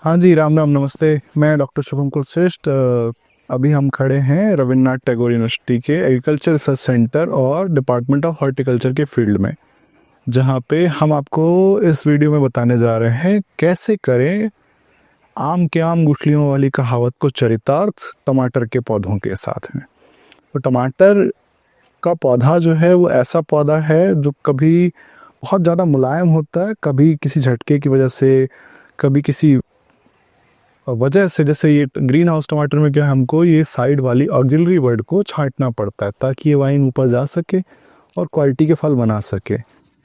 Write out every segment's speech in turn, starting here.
हाँ जी, राम राम, नमस्ते। मैं डॉक्टर शुभम कुलश्रेष्ठ। अभी हम खड़े हैं रविन्द्रनाथ टैगोर यूनिवर्सिटी के एग्रीकल्चर रिसर्च सेंटर और डिपार्टमेंट ऑफ हॉर्टिकल्चर के फील्ड में, जहाँ पे हम आपको इस वीडियो में बताने जा रहे हैं कैसे करें आम के आम गुठलियों वाली कहावत को चरितार्थ टमाटर के पौधों के साथ में। तो टमाटर का पौधा जो है वो ऐसा पौधा है जो कभी बहुत ज़्यादा मुलायम होता है, कभी किसी झटके की वजह से, कभी किसी वजह से। जैसे ये ग्रीन हाउस टमाटर में क्या है, हमको ये साइड वाली ऑक्सिलरी वर्ड को छांटना पड़ता है ताकि ये वाइन ऊपर जा सके और क्वालिटी के फल बना सके।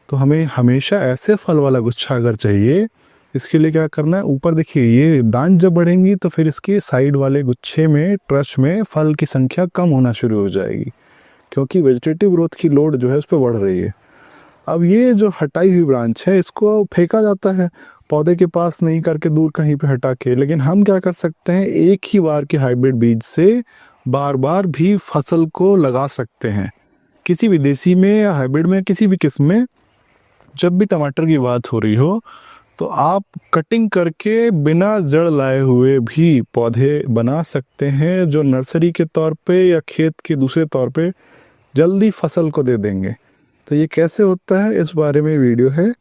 तो हमें हमेशा ऐसे फल वाला गुच्छा अगर चाहिए, इसके लिए क्या करना है, ऊपर देखिए ये ब्रांच जब बढ़ेंगी तो फिर इसके साइड वाले गुच्छे में, ट्रच में फल की संख्या कम होना शुरू हो जाएगी, क्योंकि वेजिटेटिव ग्रोथ की लोड जो है उस पर बढ़ रही है। अब ये जो हटाई हुई ब्रांच है इसको फेंका जाता है पौधे के पास, नहीं करके दूर कहीं पे हटा के। लेकिन हम क्या कर सकते हैं, एक ही बार के हाइब्रिड बीज से बार बार भी फसल को लगा सकते हैं, किसी भी देसी में या हाइब्रिड में, किसी भी किस्म में। जब भी टमाटर की बात हो रही हो तो आप कटिंग करके बिना जड़ लाए हुए भी पौधे बना सकते हैं, जो नर्सरी के तौर पे या खेत के दूसरे तौर पे जल्दी फसल को दे देंगे। तो ये कैसे होता है, इस बारे में वीडियो है।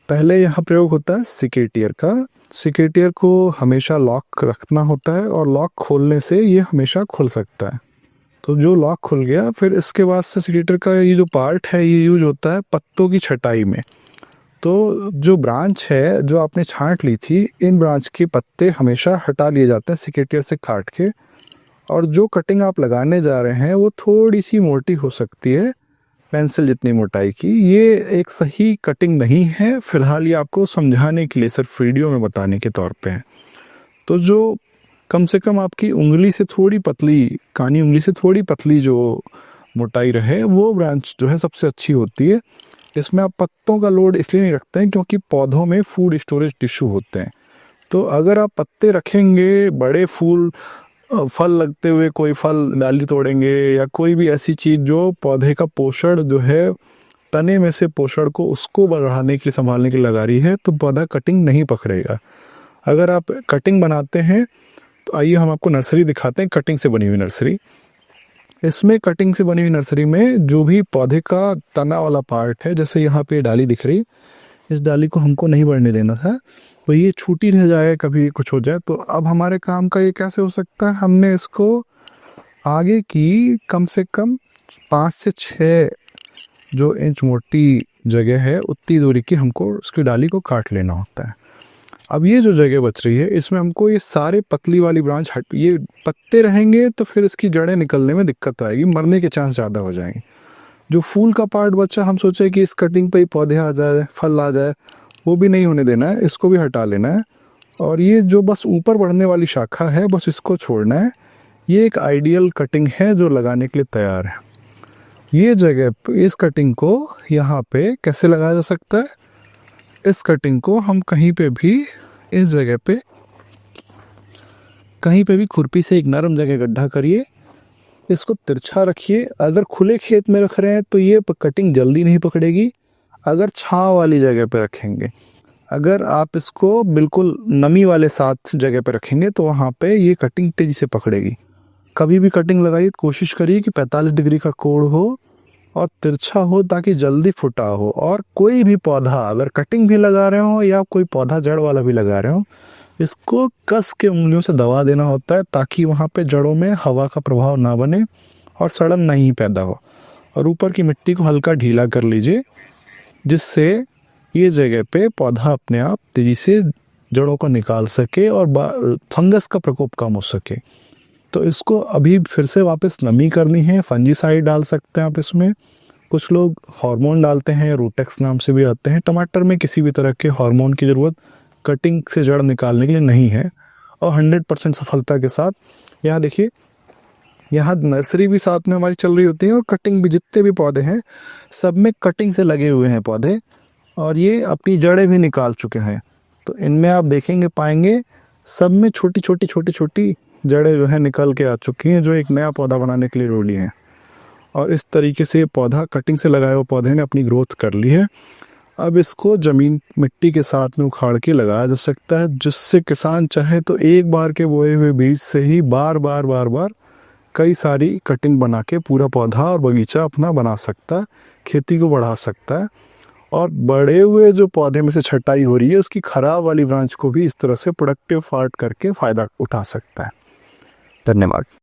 पहले यहाँ प्रयोग होता है सिकेटियर का। सिकेटियर को हमेशा लॉक रखना होता है और लॉक खोलने से ये हमेशा खुल सकता है। तो जो लॉक खुल गया, फिर इसके बाद से सिकेटियर का ये जो पार्ट है ये यूज होता है पत्तों की छटाई में। तो जो ब्रांच है जो आपने छांट ली थी, इन ब्रांच के पत्ते हमेशा हटा लिए जाते हैं सिकेटियर से काट के। और जो कटिंग आप लगाने जा रहे हैं वो थोड़ी सी मोटी हो सकती है, पेंसिल जितनी मोटाई की। ये एक सही कटिंग नहीं है, फिलहाल ये आपको समझाने के लिए, सिर्फ वीडियो में बताने के तौर पे है। तो जो कम से कम आपकी उंगली से थोड़ी पतली, कानी उंगली से थोड़ी पतली जो मोटाई रहे, वो ब्रांच जो है सबसे अच्छी होती है। इसमें आप पत्तों का लोड इसलिए नहीं रखते हैं क्योंकि पौधों में फूड स्टोरेज टिश्यू होते हैं। तो अगर आप पत्ते रखेंगे, बड़े फूल फल लगते हुए कोई फल डाली तोड़ेंगे या कोई भी ऐसी चीज़ जो पौधे का पोषण जो है, तने में से पोषण को उसको बढ़ाने के लिए, संभालने के लिए लगा रही है, तो पौधा कटिंग नहीं पकड़ेगा। अगर आप कटिंग बनाते हैं तो आइए हम आपको नर्सरी दिखाते हैं, कटिंग से बनी हुई नर्सरी। इसमें कटिंग से बनी हुई नर्सरी में जो भी पौधे का तना वाला पार्ट है, जैसे यहाँ पे डाली दिख रही, इस डाली को हमको नहीं बढ़ने देना था, तो ये छूटी रह जाए, कभी कुछ हो जाए। तो अब हमारे काम का ये कैसे हो सकता है, हमने इसको आगे की कम से कम 5 से 6 जो इंच मोटी जगह है उतनी दूरी की हमको उसकी डाली को काट लेना होता है। अब ये जो जगह बच रही है इसमें हमको ये सारे पतली वाली ब्रांच हट, ये पत्ते रहेंगे तो फिर इसकी जड़ें निकलने में दिक्कत आएगी, मरने के चांस ज़्यादा हो जाएंगे। जो फूल का पार्ट बचा, हम सोचे कि इस कटिंग पे ही पौधे आ जाए, फल आ जाए, वो भी नहीं होने देना है, इसको भी हटा लेना है। और ये जो बस ऊपर बढ़ने वाली शाखा है, बस इसको छोड़ना है। ये एक आइडियल कटिंग है जो लगाने के लिए तैयार है। ये जगह इस कटिंग को यहाँ पे कैसे लगाया जा सकता है, इस कटिंग को हम कहीं पे भी, इस जगह पे कहीं पे भी खुरपी से एक नरम जगह गड्ढा करिए, इसको तिरछा रखिए। अगर खुले खेत में रख रहे हैं तो ये कटिंग जल्दी नहीं पकड़ेगी। अगर छांव वाली जगह पे रखेंगे, अगर आप इसको बिल्कुल नमी वाले साथ जगह पे रखेंगे तो वहाँ पे ये कटिंग तेज़ी से पकड़ेगी। कभी भी कटिंग लगाइए तो कोशिश करिए कि 45 डिग्री का कोण हो और तिरछा हो, ताकि जल्दी फुटा हो। और कोई भी पौधा, अगर कटिंग भी लगा रहे हो या कोई पौधा जड़ वाला भी लगा रहे हो, इसको कस के उंगलियों से दबा देना होता है ताकि वहाँ पे जड़ों में हवा का प्रभाव ना बने और सड़न नहीं पैदा हो। और ऊपर की मिट्टी को हल्का ढीला कर लीजिए, जिससे ये जगह पे पौधा अपने आप तेज़ी से जड़ों को निकाल सके और फंगस का प्रकोप कम हो सके। तो इसको अभी फिर से वापस नमी करनी है, फंजीसाइड डाल सकते हैं आप इसमें। कुछ लोग हार्मोन डालते हैं, रूटेक्स नाम से भी आते हैं। टमाटर में किसी भी तरह के हार्मोन की ज़रूरत कटिंग से जड़ निकालने के लिए नहीं है, और 100% सफलता के साथ। यहाँ देखिए, यहाँ नर्सरी भी साथ में हमारी चल रही होती है और कटिंग भी, जितने भी पौधे हैं सब में कटिंग से लगे हुए हैं पौधे, और ये अपनी जड़ें भी निकाल चुके हैं। तो इनमें आप देखेंगे, पाएंगे सब में छोटी छोटी छोटी छोटी जड़ें जो है निकल के आ चुकी हैं, जो एक नया पौधा बनाने के लिए रोली हैं। और इस तरीके से पौधा, कटिंग से लगाए हुए पौधे ने अपनी ग्रोथ कर ली है। अब इसको ज़मीन मिट्टी के साथ में उखाड़ के लगाया जा सकता है, जिससे किसान चाहे तो एक बार के बोए हुए बीज से ही बार बार कई सारी कटिंग बना के पूरा पौधा और बगीचा अपना बना सकता है, खेती को बढ़ा सकता है। और बड़े हुए जो पौधे में से छटाई हो रही है उसकी खराब वाली ब्रांच को भी इस तरह से प्रोडक्टिव पार्ट करके फ़ायदा उठा सकता है। धन्यवाद।